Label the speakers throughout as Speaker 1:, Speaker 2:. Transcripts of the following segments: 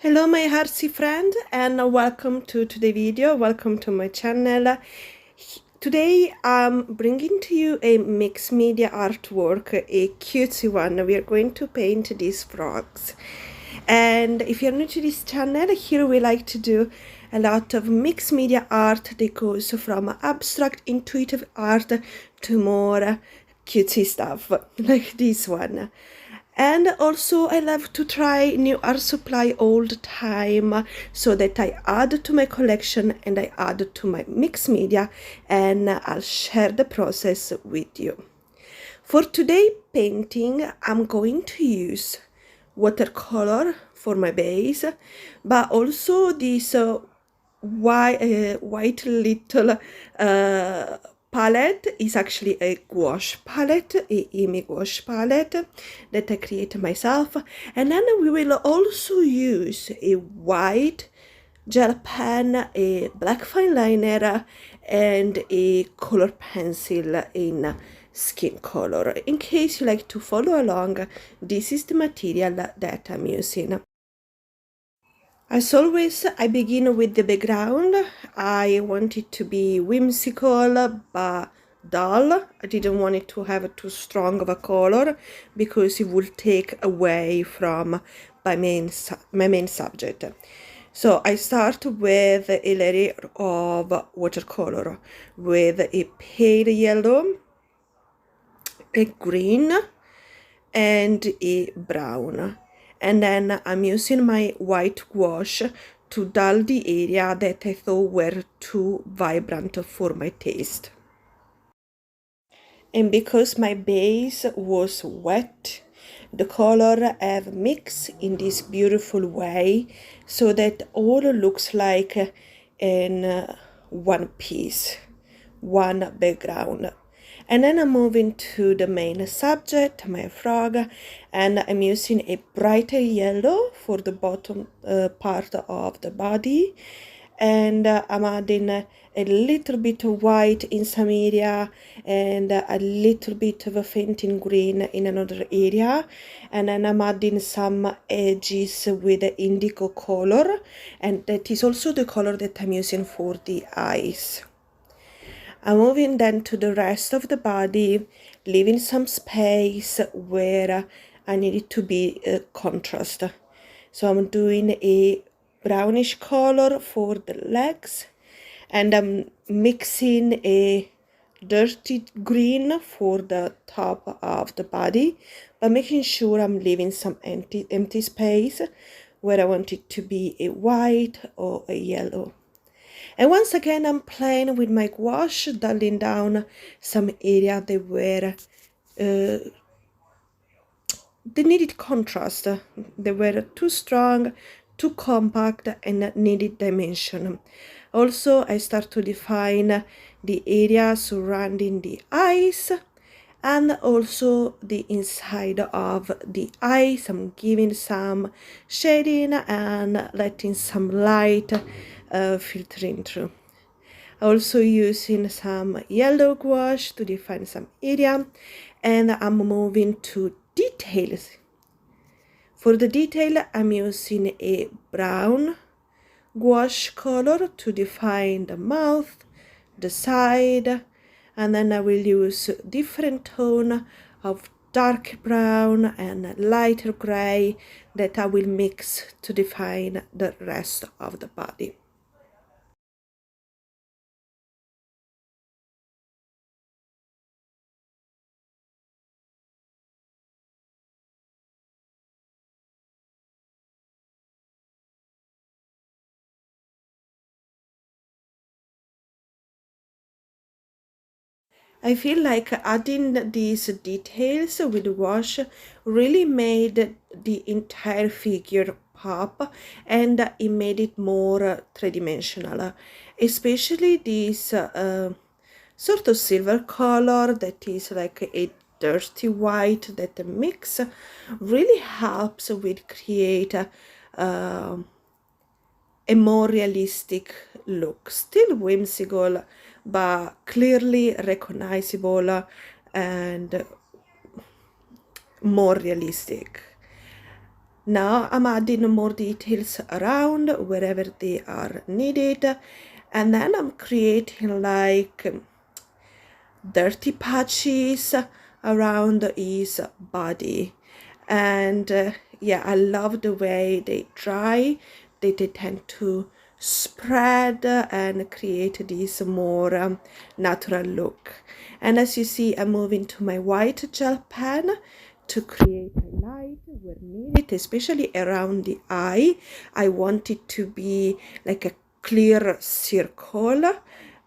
Speaker 1: Hello my heartsy friend, and welcome to today's video. Welcome to my channel. Today I'm bringing to you a mixed media artwork, a cutesy one. We are going to paint these frogs. And if you're new to this channel, here we like to do a lot of mixed media art that goes from abstract intuitive art to more cutesy stuff like this one. And also I love to try new art supply all the time, so that I add to my collection and I add to my mixed media, and I'll share the process with you. For today painting, I'm going to use watercolor for my base, but also this white little palette is actually a gouache palette, a Amy gouache palette that I created myself. And then we will also use a white gel pen, a black fine liner, and a color pencil in skin color. In case you like to follow along, this is the material that I'm using. As always, I begin with the background. I want it to be whimsical but dull. I didn't want it to have too strong of a color because it would take away from my main subject. So I start with a layer of watercolor with a pale yellow, a green, and a brown. And then I'm using my white gouache to dull the area that I thought were too vibrant for my taste. And because my base was wet, the color have mixed in this beautiful way, so that all looks like in one piece, one background. And then I'm moving to the main subject, my frog, and I'm using a brighter yellow for the bottom part of the body, and I'm adding a little bit of white in some area and a little bit of a fainting green in another area, and then I'm adding some edges with the indigo color, and that is also the color that I'm using for the eyes. I'm moving then to the rest of the body, leaving some space where I need it to be contrast. So I'm doing a brownish color for the legs, and I'm mixing a dirty green for the top of the body, but making sure I'm leaving some empty space where I want it to be a white or a yellow. And once again, I'm playing with my gouache, dulling down some area that were they needed contrast. They were too strong, too compact, and needed dimension. Also, I start to define the area surrounding the eyes and also the inside of the eyes. I'm giving some shading and letting some light filtering through. Also using some yellow gouache to define some area, and I'm moving to details. For the detail, I'm using a brown gouache color to define the mouth, the side, and then I will use different tone of dark brown and lighter gray that I will mix to define the rest of the body. I feel like adding these details with wash really made the entire figure pop, and it made it more three-dimensional, especially this sort of silver color that is like a dirty white that mix really helps with create a more realistic look, still whimsical but clearly recognizable and more realistic. Now I'm adding more details around wherever they are needed, and then I'm creating like dirty patches around his body. And yeah, I love the way they dry. They tend to spread and create this more natural look. And as you see, I'm moving to my white gel pen to create a light where needed, especially around the eye. I want it to be like a clear circle,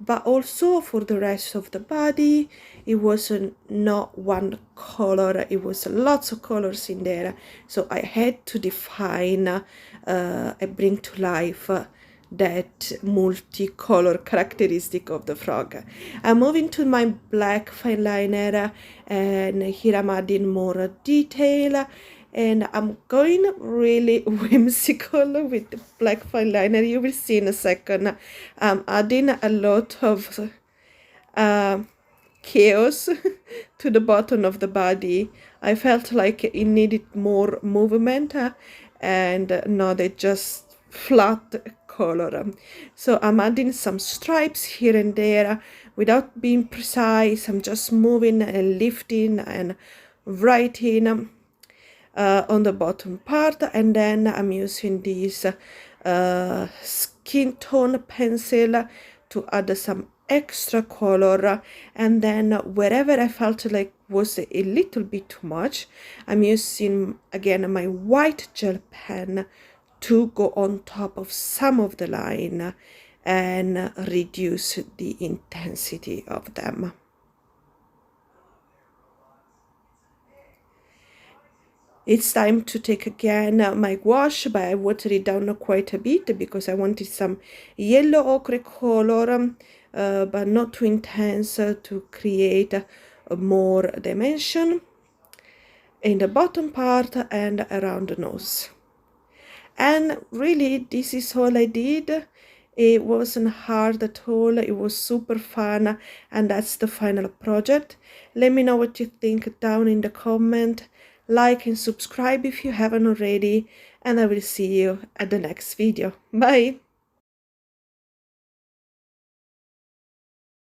Speaker 1: but also for the rest of the body it was not one color, it was lots of colors in there, so I had to define and bring to life that multicolor characteristic of the frog. I'm moving to my black fine liner, and here I'm adding more detail, and I'm going really whimsical with the black fine liner. You will see in a second. I'm adding a lot of chaos to the bottom of the body. I felt like it needed more movement, and not a just flat color. So I'm adding some stripes here and there without being precise. I'm just moving and lifting and writing on the bottom part, and then I'm using this skin tone pencil to add some extra color, and then wherever I felt like was a little bit too much, I'm using again my white gel pen to go on top of some of the line and reduce the intensity of them. It's time to take again my gouache, but I watered it down quite a bit because I wanted some yellow ochre color, but not too intense, to create more dimension in the bottom part and around the nose. And really, this is all I did. It wasn't hard at all. It was super fun, and that's the final project. Let me know what you think down in the comment. Like and subscribe if you haven't already, and I will see you at the next video. Bye!